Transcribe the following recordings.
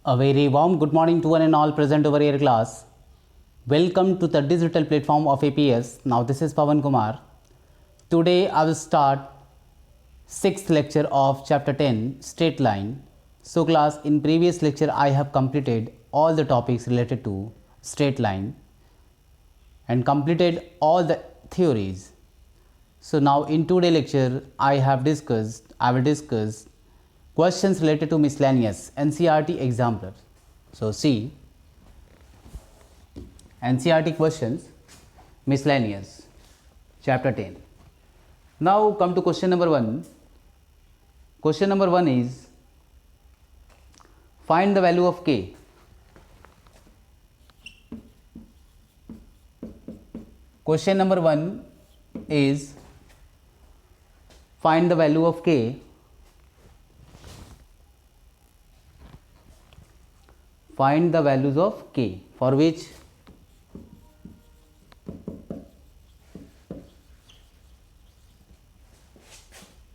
A very warm good morning to one and all present over here class. Welcome to the digital platform of APS. Now this is Pawan Kumar. Today I will start 6th lecture of chapter 10 straight line. So class, in previous lecture I have completed all the topics related to straight line and completed all the theories. So now in today's lecture I will discuss questions related to miscellaneous NCERT example. So see, NCERT questions miscellaneous chapter 10. Now come to question number 1. Question number 1 is find the value of k. Question number 1 is find the value of k. Find the values of k, for which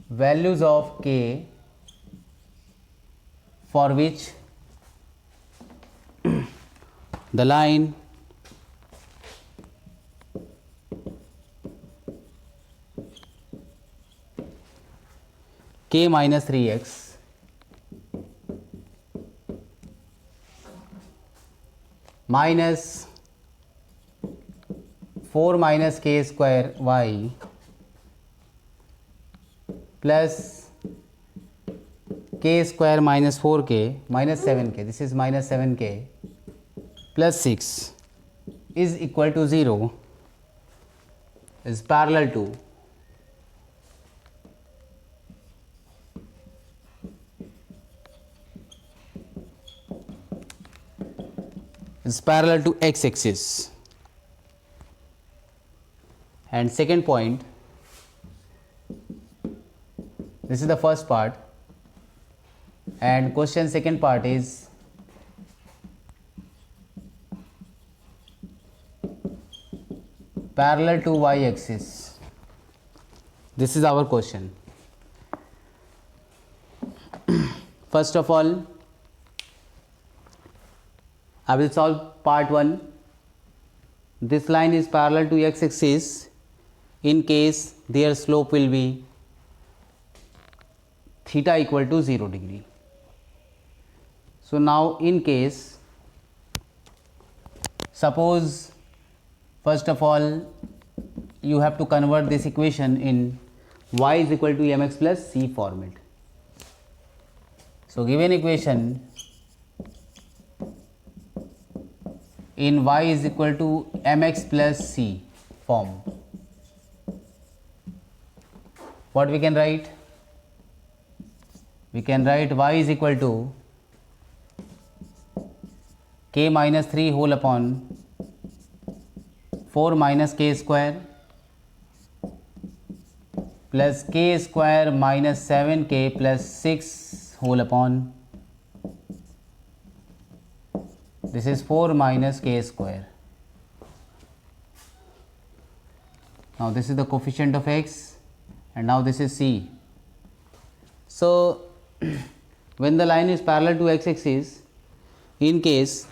values of k for which the line k minus 3x minus 4 minus k square y plus k square minus 4k minus 7k, this is minus 7k plus 6 is equal to 0 is parallel to x axis. And second point, this is the first part, and question second part is parallel to y axis. This is our question. First of all, I will solve part 1. This line is parallel to x axis in case their slope will be theta equal to 0 degree. So now in case, suppose first of all you have to convert this equation in y is equal to mx plus c format. So given equation in y is equal to mx plus c form, what we can write? We can write y is equal to k minus 3 whole upon 4 minus k square plus k square minus 7k plus 6 whole upon, this is 4 minus k square. Now this is the coefficient of x and now this is c. So when the line is parallel to x axis, in case,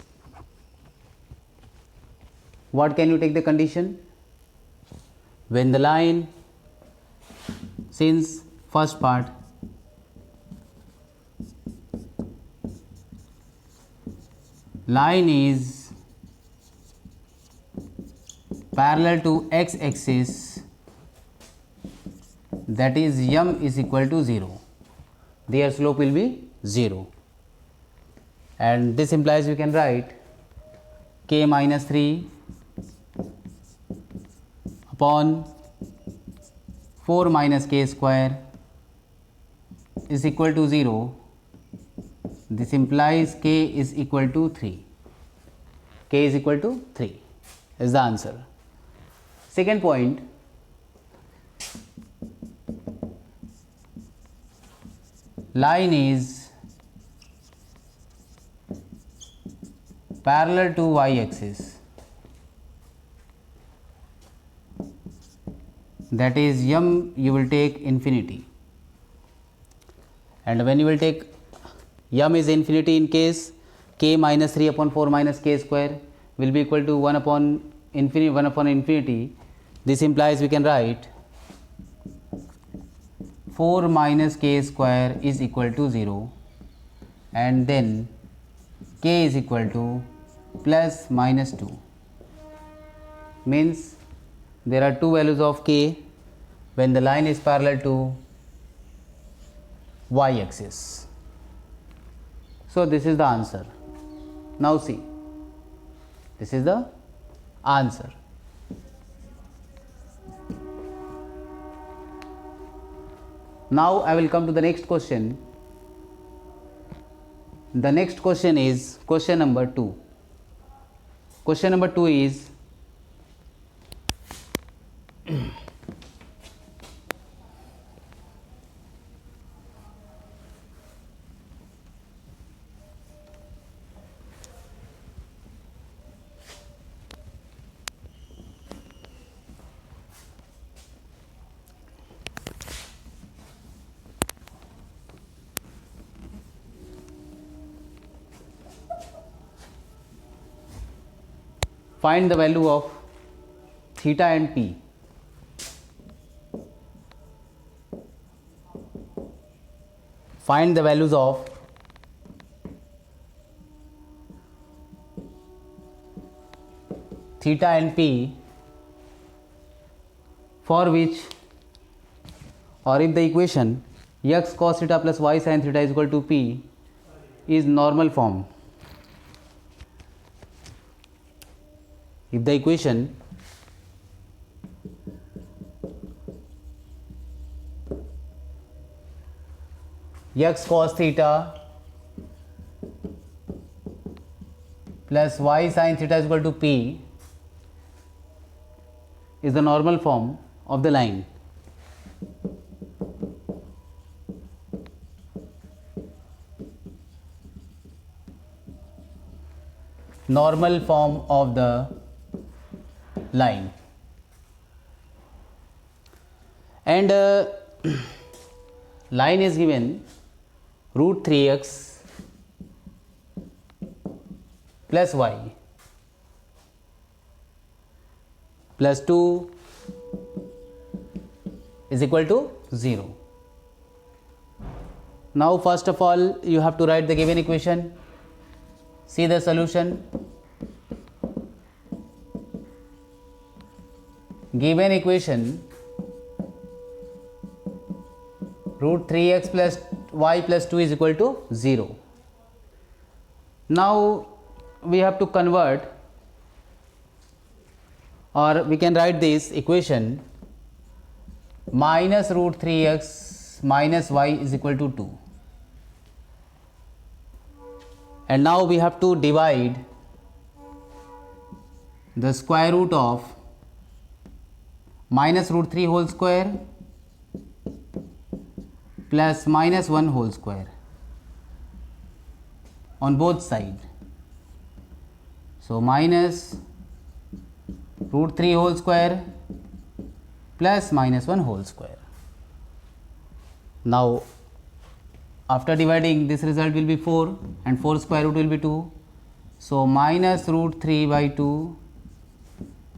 what can you take the condition? When the line, since first part line is parallel to x axis, that is m is equal to 0, their slope will be 0, and this implies we can write k minus 3 upon 4 minus k square is equal to 0. This implies k is equal to 3. K is equal to 3 is the answer. Second point, line is parallel to y axis, that is m you will take infinity, and when you will take m is infinity in case k minus 3 upon 4 minus k square will be equal to 1 upon infinity. This implies we can write 4 minus k square is equal to 0, and then k is equal to plus minus 2. Means there are two values of k when the line is parallel to y axis. So this is the answer. Now see, this is the answer. Now I will come to the next question. The next question is question number 2. Question number 2 is find the value of theta and p. Find the values of theta and p for which, or if the equation x cos theta plus y sin theta is equal to p is normal form. If the equation x cos theta plus y sin theta is equal to p is the normal form of the line. Normal form of the line. And line is given root 3x plus y plus 2 is equal to 0. Now first of all you have to write the given equation. See the solution. Given equation root 3x plus y plus 2 is equal to 0. Now we have to convert, or we can write this equation minus root 3x minus y is equal to 2. And now we have to divide the square root of minus root 3 whole square plus minus 1 whole square on both sides. So minus root 3 whole square plus minus 1 whole square. Now after dividing, this result will be 4 and 4 square root will be 2. So minus root 3 by 2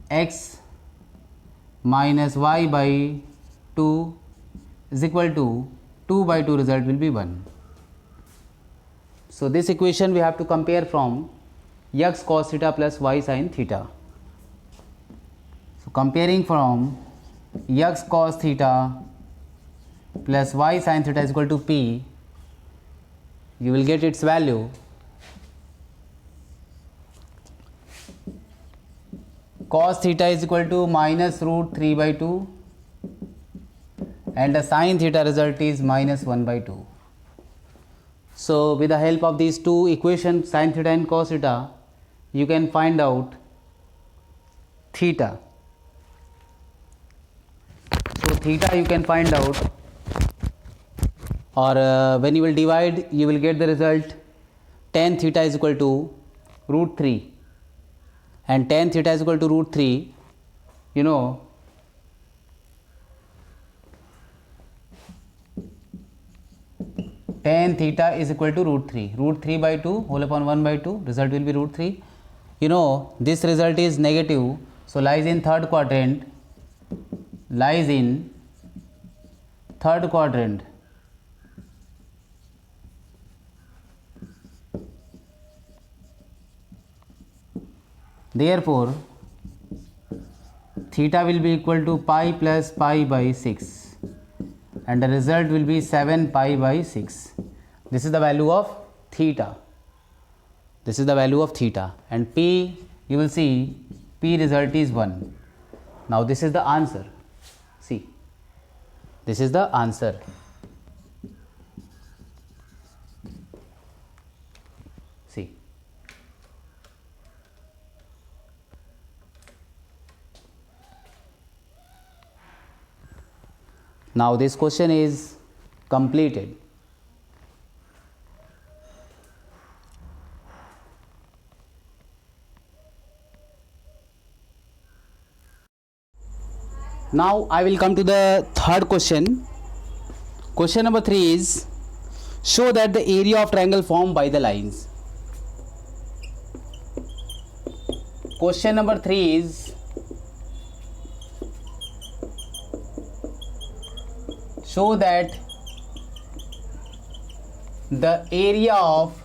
x minus y by 2 is equal to 2 by 2 result will be 1. So this equation we have to compare from x cos theta plus y sin theta. So comparing from x cos theta plus y sin theta is equal to p, you will get its value cos theta is equal to minus root 3 by 2 and the sin theta result is minus 1 by 2. So with the help of these two equations sin theta and cos theta, you can find out theta. So theta you can find out, or when you will divide you will get the result tan theta is equal to root 3, and tan theta is equal to root 3, you know tan theta is equal to root 3. Root 3 by 2 whole upon 1 by 2. Result will be root 3. You know this result is negative, so lies in third quadrant. Lies in third quadrant. Therefore, theta will be equal to pi plus pi by 6 and the result will be 7 pi by 6. This is the value of theta. This is the value of theta, and p, you will see p result is 1. Now this is the answer. See, this is the answer. See, now this question is completed. Now I will come to the third question. Question number 3 is, show that the area of triangle formed by the lines. Question number 3 is, show that the area of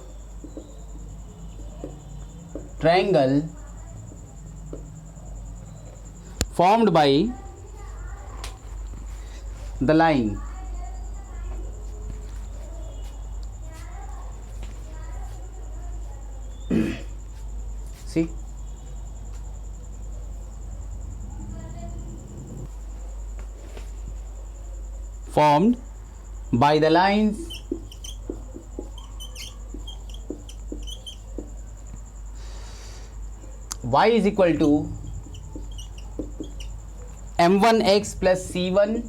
triangle formed by the line. See, formed by the lines y is equal to m1x plus c1,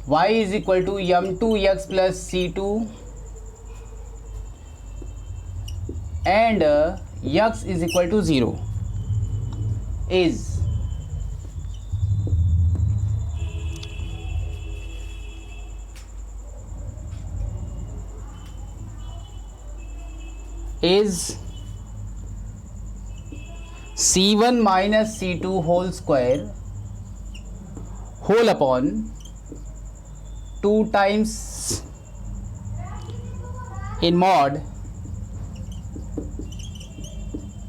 y is equal to m2x plus c2, and x is equal to 0 is c1 minus c2 whole square whole upon 2 times in mod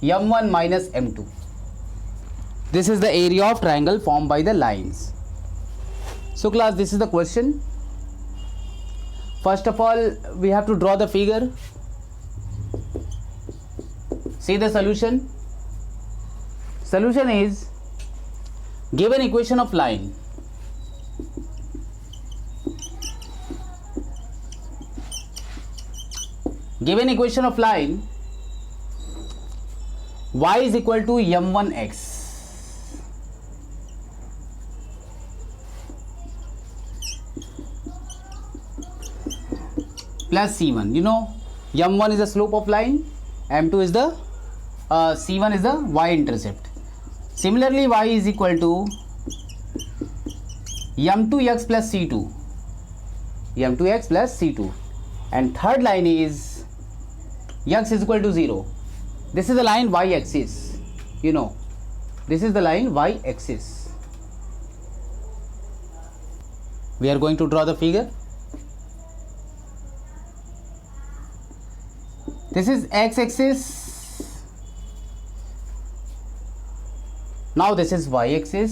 m1 minus m2. This is the area of triangle formed by the lines. So class, this is the question. First of all, we have to draw the figure. See the solution. Solution is, given equation of line, given equation of line, y is equal to m1x plus c1. You know, m1 is the slope of line, m2 is the c1 is the y-intercept. Similarly, y is equal to m2x plus c2, m2x plus c2, and third line is x is equal to 0. This is the line y-axis. You know, this is the line y-axis. We are going to draw the figure. This is x-axis. Now this is y-axis.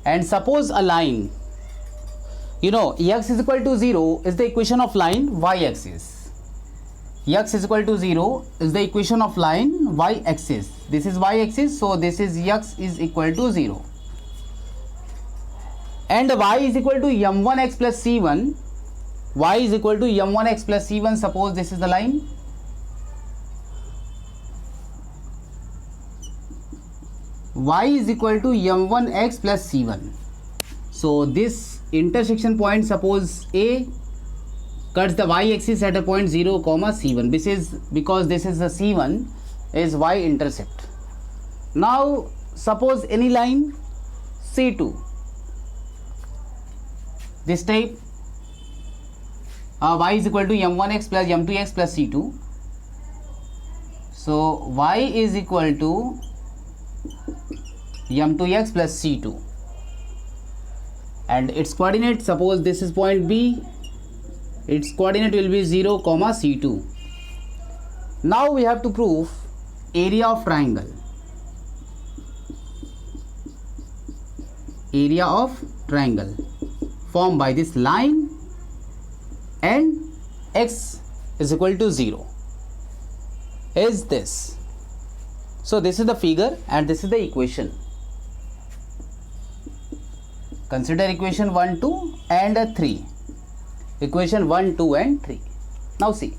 And suppose a line, you know, x is equal to 0 is the equation of line y-axis. X is equal to 0 is the equation of line y-axis. This is y-axis, so this is x is equal to 0. And y is equal to m1x plus c1. Y is equal to m1x plus c1. Suppose this is the line. Y is equal to m1x plus c1. So this intersection point, suppose A cuts the y-axis at a point 0, c1. This is because this is the c1 is y-intercept. Now suppose any line c2. this type y is equal to m1x plus m2x plus c2. So y is equal to m2x plus c2, and its coordinate, suppose this is point B, its coordinate will be 0 comma c2. Now we have to prove area of triangle. Area of triangle formed by this line and x is equal to 0 is this. So this is the figure and this is the equation. Consider equation 1, 2 and 3. Equation 1, 2 and 3. Now see.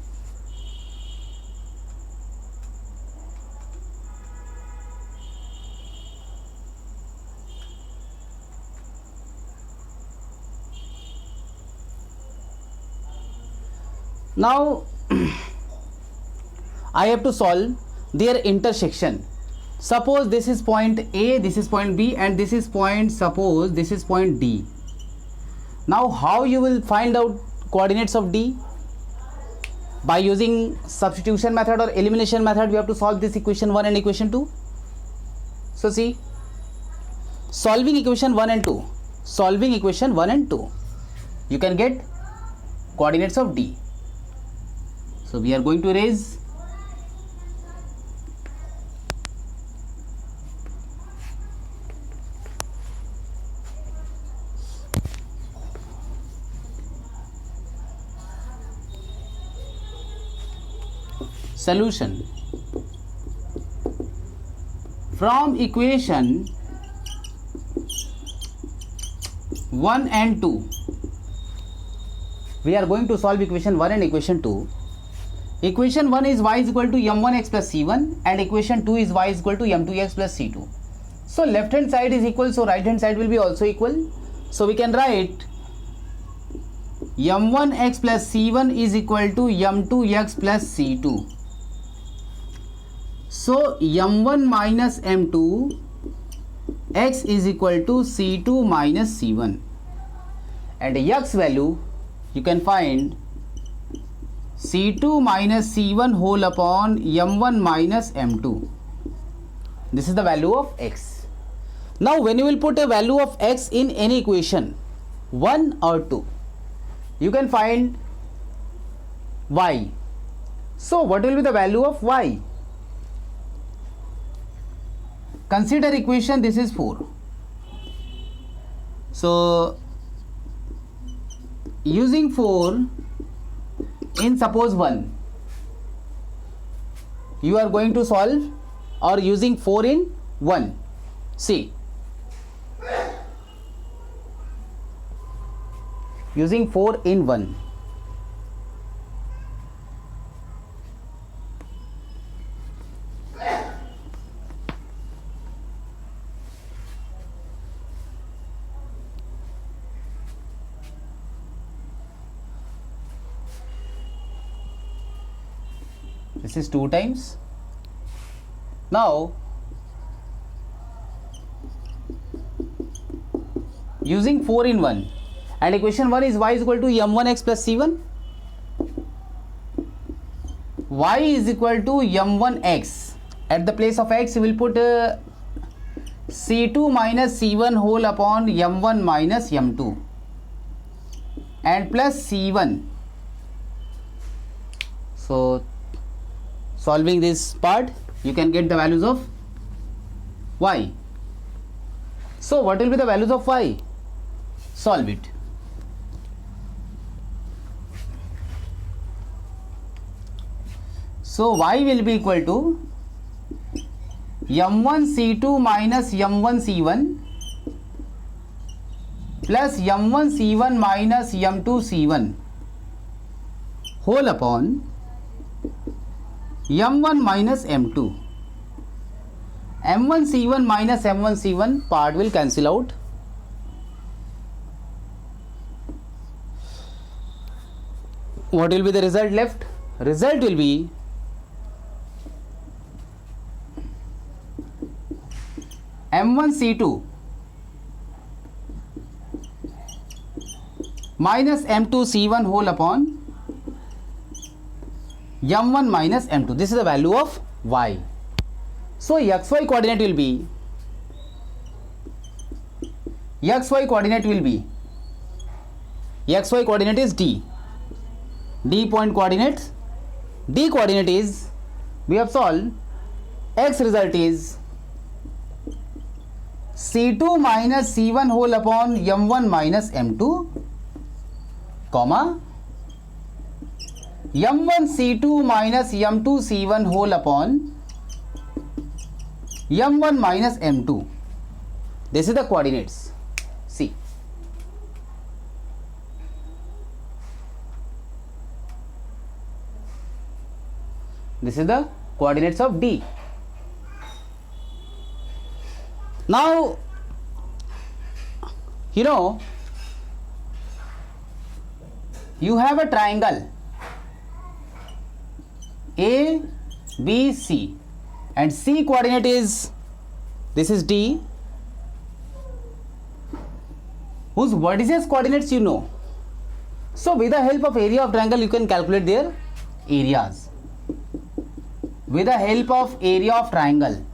Now I have to solve their intersection. Suppose this is point A, this is point B, and this is point, suppose this is point D. Now how you will find out coordinates of D? By using substitution method or elimination method, we have to solve this equation 1 and equation 2. So see, solving equation 1 and 2, solving equation 1 and 2, you can get coordinates of D. So we are going to erase solution from equation 1 and 2. We are going to solve equation 1 and equation 2. Equation 1 is y is equal to m1x plus c1 and equation 2 is y is equal to m2x plus c2. So left hand side is equal, so right hand side will be also equal. So we can write m1x plus c1 is equal to m2x plus c2. So m1 minus m2 x is equal to c2 minus c1, and x value you can find c2 minus c1 whole upon m1 minus m2. This is the value of x. Now when you will put a value of x in any equation 1 or 2, you can find y. So what will be the value of y? Consider equation, this is 4. So using 4 in suppose 1, you are going to solve, or using 4 in 1. See, using 4 in 1. This is 2 times. Now using 4 in 1, and equation 1 is y is equal to m1x plus c1. Y is equal to m1x. At the place of x, you will put c2 minus c1 whole upon m1 minus m2 and plus c1. So solving this part, you can get the values of y. So what will be the values of y? Solve it. So y will be equal to m1 c2 minus m1 c1 plus m1 c1 minus m2 c1 whole upon m1 minus m2. m1 c1 minus m1 c1 part will cancel out. What will be the result left? Result will be m1 c2 minus m2 c1 whole upon m1 minus m2. This is the value of y. So xy coordinate will be xy coordinate is d. D point coordinates. D coordinate is, we have solved, x result is c2 minus c1 whole upon m1 minus m2, comma m1 c2 minus m2 c1 whole upon m1 minus m2. This is the coordinates. See, this is the coordinates of D. Now, you know, you have a triangle A, B, C, and C coordinate is, this is D, whose vertices coordinates you know. So with the help of area of triangle you can calculate their areas. With the help of area of triangle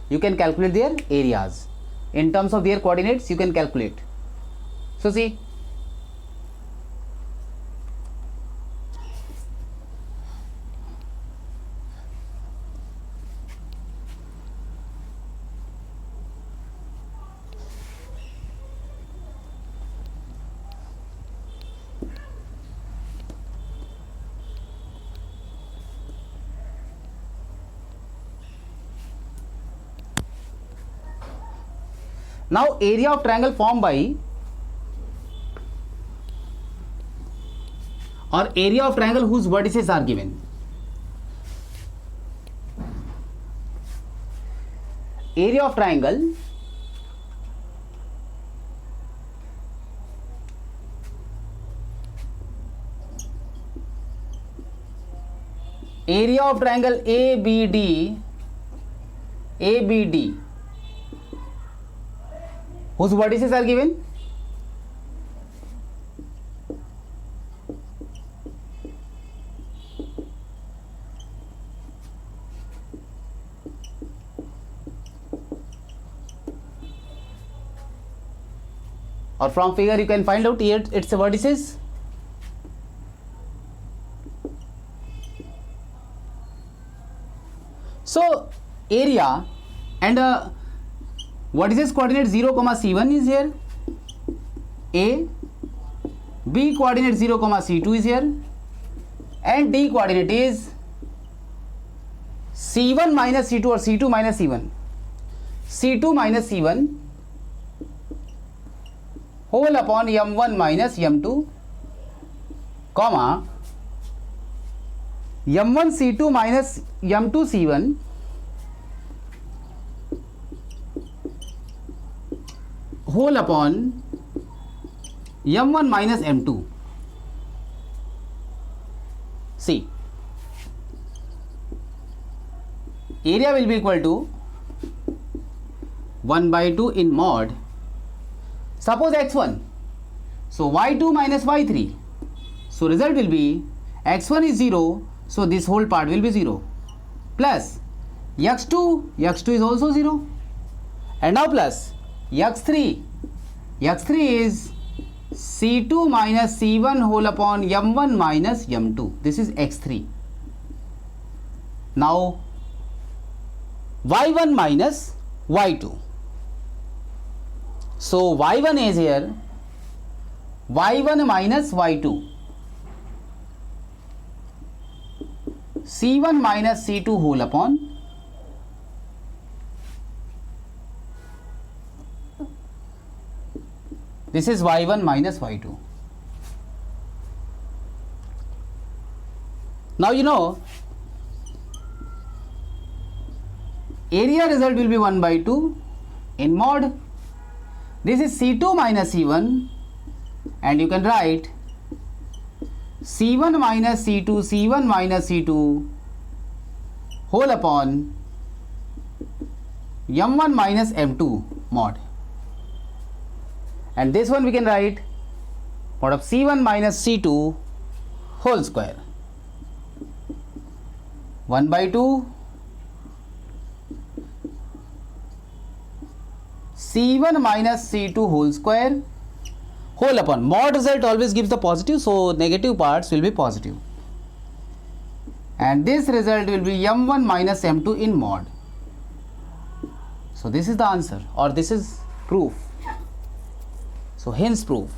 you can calculate their areas. In terms of their coordinates you can calculate. So see, now area of triangle formed by, or area of triangle whose vertices are given. Area of triangle ABD, whose vertices are given. Or from figure you can find out here its vertices. So area and vertices coordinate 0, c1 is here, A, B coordinate 0, c2 is here, and D coordinate is c1 minus c2 or c2 minus c1, c2 minus c1 whole upon m1 minus m2, comma m1 c2 minus m2 c1 whole upon m1 minus m2. See, area will be equal to 1 by 2 in mod, suppose x1, so y2 minus y3, so result will be x1 is 0, so this whole part will be 0, plus x2 is also 0, and now plus x3 is c2 minus c1 whole upon m1 minus m2. This is x3. Now y1 minus y2. So y1 is here y1 minus y2, c1 minus c2 whole upon this is y1 minus y2. Now you know area result will be 1 by 2 in mod, this is c2 minus c1, and you can write c1 minus c2 whole upon m1 minus m2 mod, and this one we can write mod of C1 minus C2 whole square 1 by 2 C1 minus C2 whole square whole upon mod result always gives the positive, so negative parts will be positive, and this result will be m1 minus m2 in mod. So this is the answer, or this is proof. So hence proof.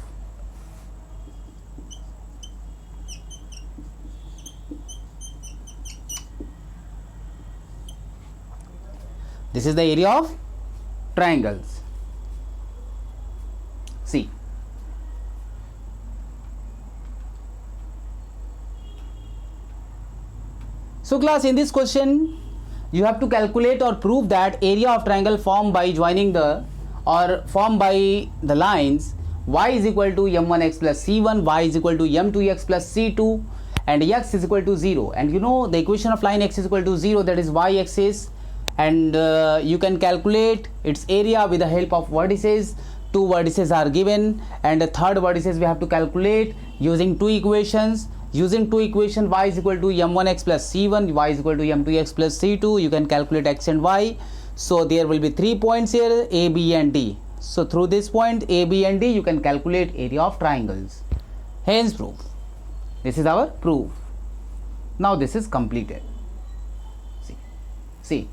This is the area of triangles. See. So class, in this question you have to calculate or prove that area of triangle formed by joining the or formed by the lines y is equal to m1x plus c1, y is equal to m2x plus c2, and x is equal to 0. And you know the equation of line x is equal to 0, that is y axis, and you can calculate its area with the help of vertices. Two vertices are given, and the third vertices we have to calculate using two equations. Using two equations, y is equal to m1x plus c1, y is equal to m2x plus c2, you can calculate x and y. So there will be 3 points here, a, b and d. So through this point a, b and d you can calculate area of triangles. Hence proof. This is our proof. Now this is completed. See.